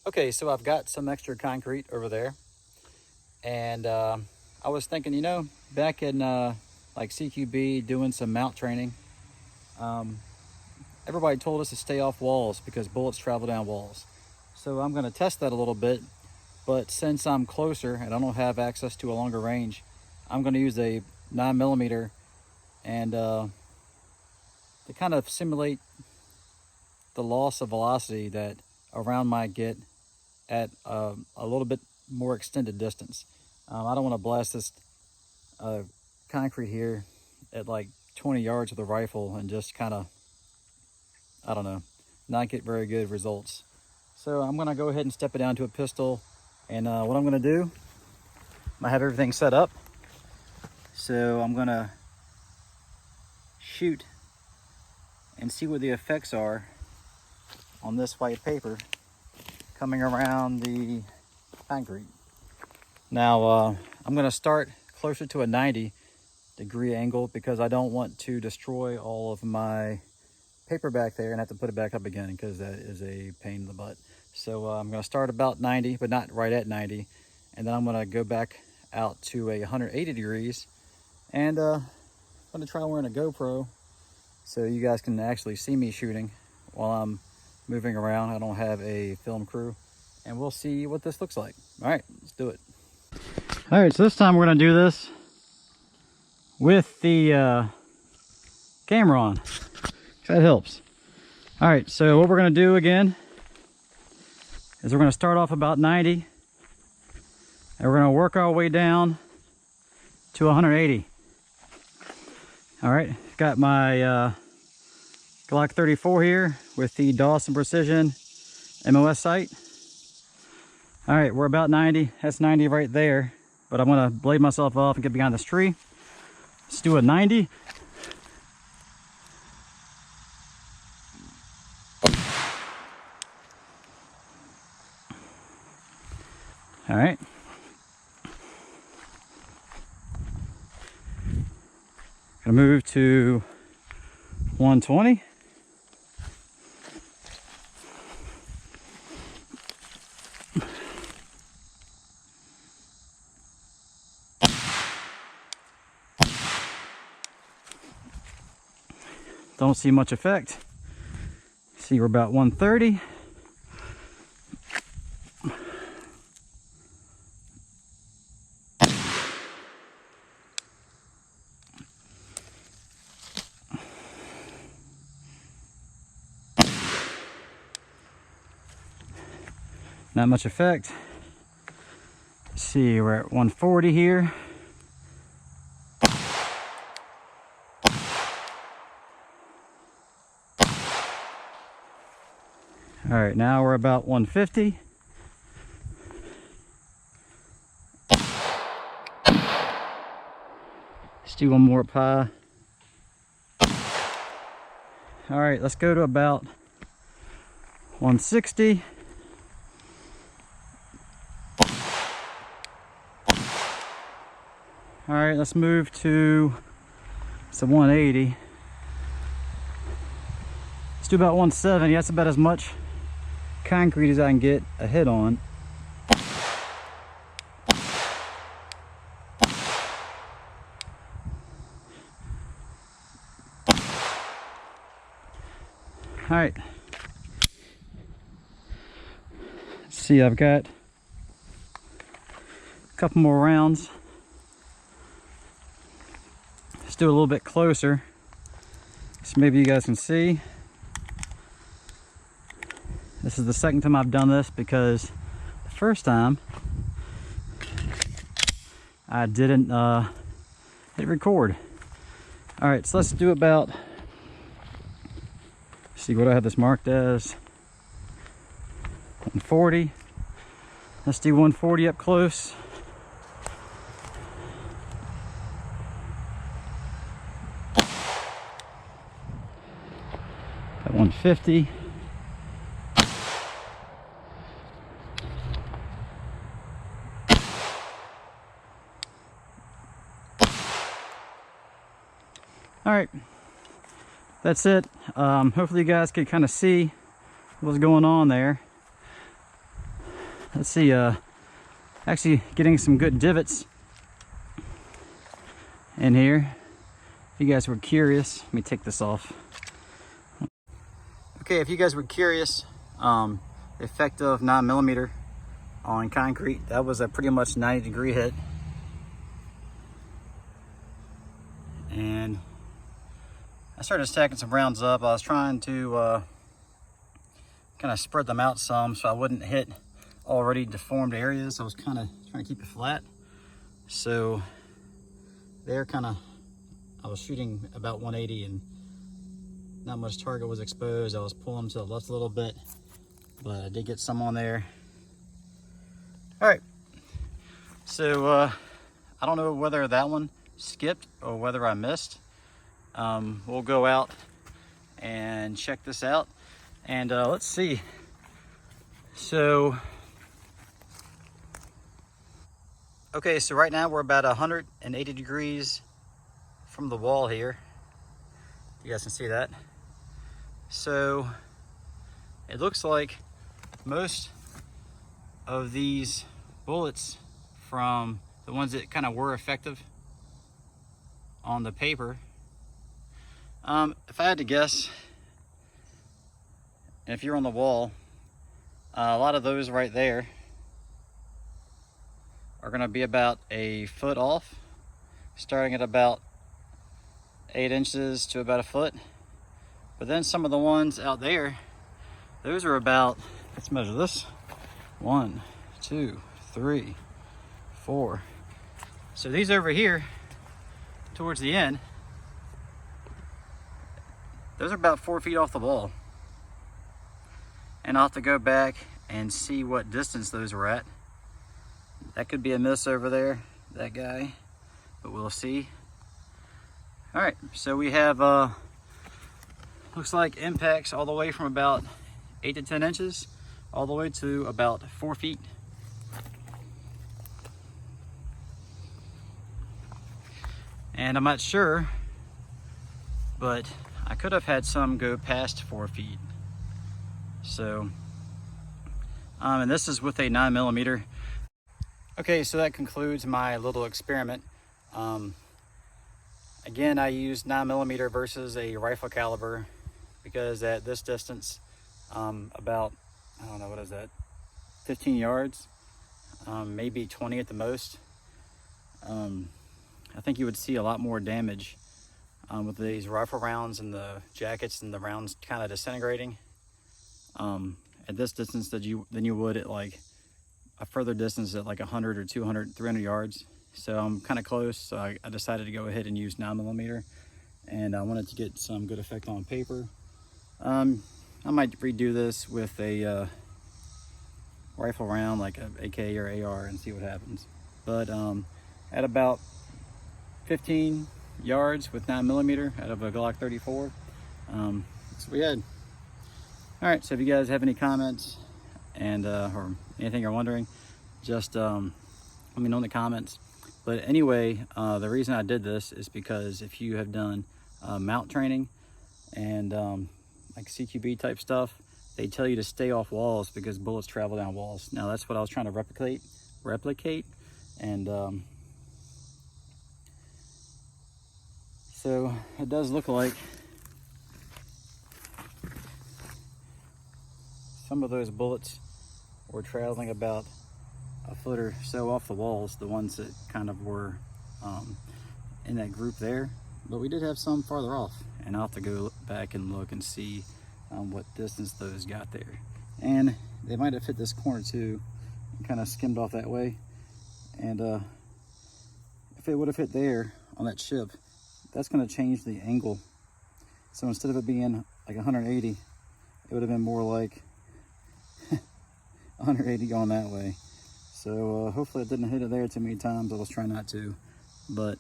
Okay, so I've got some extra concrete over there, and I was thinking, back in like CQB doing some mount training, um, everybody told us to stay off walls because bullets travel down walls. So I'm going to test that a little bit, but since I'm closer and I don't have access to a longer range, I'm going to use a 9mm and to kind of simulate the loss of velocity that a round might get at a little bit more extended distance. I don't want to blast this concrete here at like 20 yards with a rifle and just kind of, I don't know, not get very good results. So I'm going to go ahead and step it down to a pistol. And what I'm going to do, I have everything set up. So I'm going to shoot and see what the effects are on this white paper coming around the concrete. Now I'm going to start closer to a 90-degree angle because I don't want to destroy all of my paper back there and have to put it back up again because that is a pain in the butt. So I'm going to start about 90, but not right at 90, and then I'm going to go back out to 180 degrees, and I'm going to try wearing a GoPro so you guys can actually see me shooting while I'm moving around. I don't have a film crew, and we'll see what this looks like. All right, let's do it. All right, so this time we're going to do this with the camera on. That helps. All right, so what we're going to do again is we're going to start off about 90, and we're going to work our way down to 180. All right, got my Glock 34 here with the Dawson Precision MOS sight. All right, we're about 90. That's 90 right there, but I'm going to blade myself off and get behind this tree. Let's do a 90. All right. Gonna move to 120. Don't see much effect. See, we're about 130. Not much effect. Let's see, we're at 140 here. All right, now we're about 150. Let's do one more pie. All right, let's go to about 160. All right, let's move to some 180. Let's do about 170. That's about as much concrete as I can get a hit on. All right. Let's see, I've got a couple more rounds. Let's do a little bit closer so maybe you guys can see. This is the second time I've done this because the first time I didn't hit record. All right, so let's do about, see what I have this marked as, 140. Let's do 140 up close. At 150. All right, that's it. Hopefully you guys can kind of see what's going on there. let's see, actually getting some good divots in here. If you guys were curious, let me take this off. Okay, if you guys were curious, the effect of 9mm on concrete, that was a pretty much 90-degree hit. And I started stacking some rounds up. I was trying to kind of spread them out some so I wouldn't hit already deformed areas. I was kind of trying to keep it flat. So they're I was shooting about 180 and not much target was exposed. I was pulling to the left a little bit, but I did get some on there. All right, so I don't know whether that one skipped or whether I missed. We'll go out and check this out, and let's see. So okay, so right now we're about 180 degrees from the wall here. You guys can see that. So it looks like most of these bullets, from the ones that kind of were effective on the paper, if I had to guess, and if you're on the wall, a lot of those right there are going to be about a foot off, starting at about 8 inches to about a foot. But then some of the ones out there, those are about, let's measure this, 1, 2, 3, 4. So these over here towards the end, those are about 4 feet off the wall. And I'll have to go back and see what distance those were at. That could be a miss over there, that guy, but we'll see. All right, so we have, looks like impacts all the way from about 8 to 10 inches, all the way to about 4 feet. And I'm not sure, but I could have had some go past 4 feet. So, and this is with a 9mm. Okay, so that concludes my little experiment. Again, I used 9mm versus a rifle caliber because at this distance, about, I don't know, what is that, 15 yards, maybe 20 at the most. I think you would see a lot more damage with these rifle rounds and the jackets and the rounds kind of disintegrating at this distance than you would at like a further distance at like 100 or 200, 300 yards. So I'm kind of close, so I decided to go ahead and use 9mm, and I wanted to get some good effect on paper. I might redo this with a rifle round like a AK or AR and see what happens. But at about 15 yards with 9mm out of a Glock 34, that's what we had. All right, so if you guys have any comments and or anything you're wondering, just let me know in the comments. But anyway, the reason I did this is because if you have done mount training and like CQB type stuff, they tell you to stay off walls because bullets travel down walls. Now that's what I was trying to replicate, and so it does look like some of those bullets were traveling about a foot or so off the walls, the ones that kind of were in that group there. But we did have some farther off, and I'll have to go back and look and see what distance those got there. And they might have hit this corner too, and kind of skimmed off that way. And if it would have hit there on that chip, that's going to change the angle. So instead of it being like 180, it would have been more like 180 going that way. So hopefully it didn't hit it there too many times. I was trying not to, but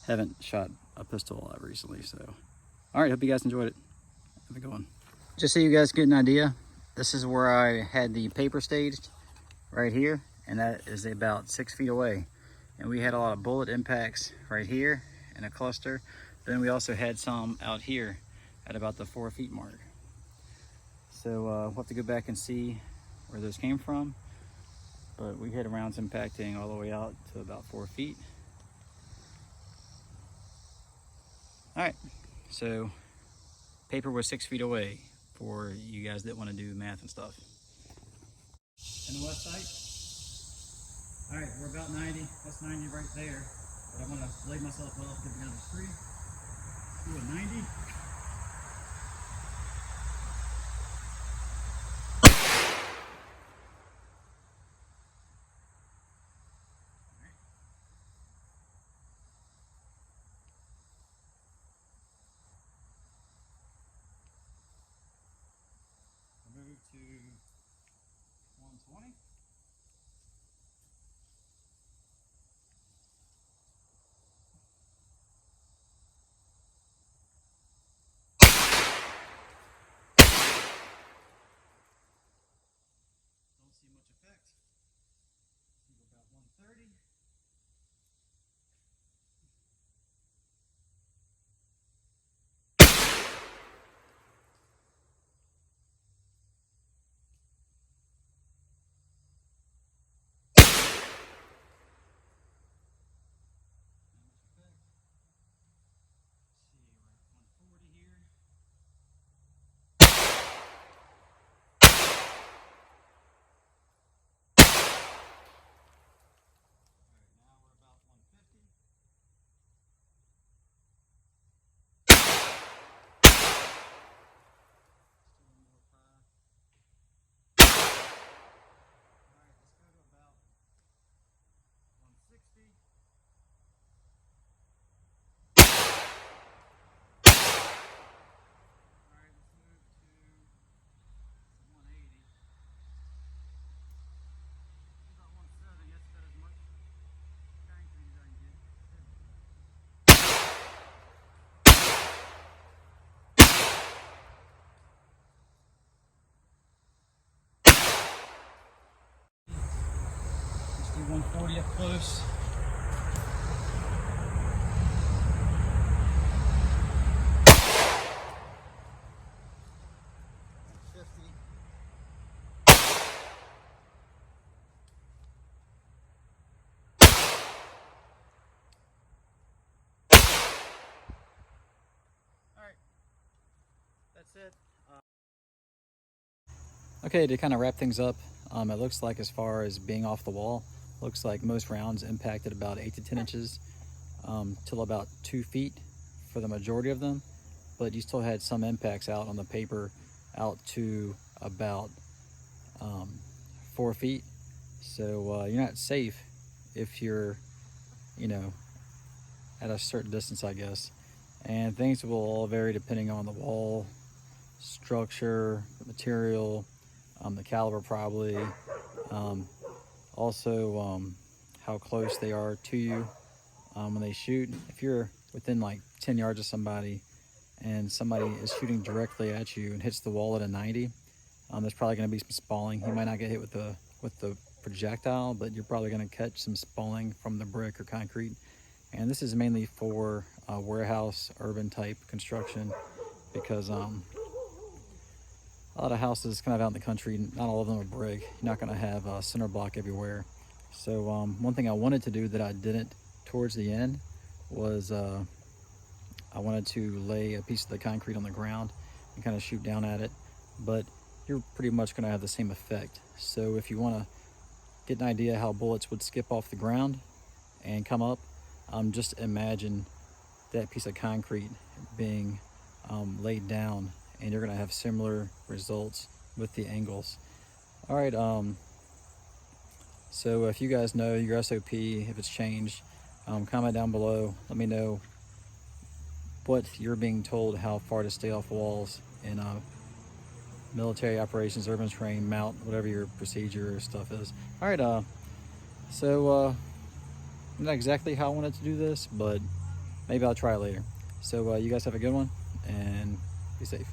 haven't shot a pistol a lot recently. So, all right, hope you guys enjoyed it. Have a good one. Just so you guys get an idea, this is where I had the paper staged right here, and that is about 6 feet away. And we had a lot of bullet impacts right here in a cluster. Then we also had some out here at about the 4 feet mark. So we'll have to go back and see where those came from. but we hit rounds impacting all the way out to about 4 feet. All right, so paper was 6 feet away for you guys that want to do math and stuff. And the west side. All right, we're about 90. That's 90 right there. But I want to lay myself up, get another 3. Do a 90. Move to 120. Don't see much effect. See about 130. Let's do 140 up close. That's it. Okay, to kind of wrap things up, it looks like as far as being off the wall, looks like most rounds impacted about 8 to 10 inches till about 2 feet for the majority of them, but you still had some impacts out on the paper out to about 4 feet. So you're not safe if you're, at a certain distance, I guess. And things will all vary depending on the wall, structure, the material, the caliber probably, also how close they are to you when they shoot. If you're within like 10 yards of somebody and somebody is shooting directly at you and hits the wall at a 90, there's probably going to be some spalling. You might not get hit with the projectile, but you're probably going to catch some spalling from the brick or concrete. And this is mainly for warehouse, urban type construction, because a lot of houses kind of out in the country, not all of them are brick. You're not going to have a center block everywhere. So one thing I wanted to do that I didn't towards the end was I wanted to lay a piece of the concrete on the ground and kind of shoot down at it, but you're pretty much going to have the same effect. So if you want to get an idea how bullets would skip off the ground and come up, just imagine that piece of concrete being laid down, and you're going to have similar results with the angles. All right, so if you guys know your SOP, if it's changed, comment down below. Let me know what you're being told, how far to stay off walls in military operations, urban terrain, mount, whatever your procedure or stuff is. All right, so not exactly how I wanted to do this, but maybe I'll try it later. So you guys have a good one, and be safe.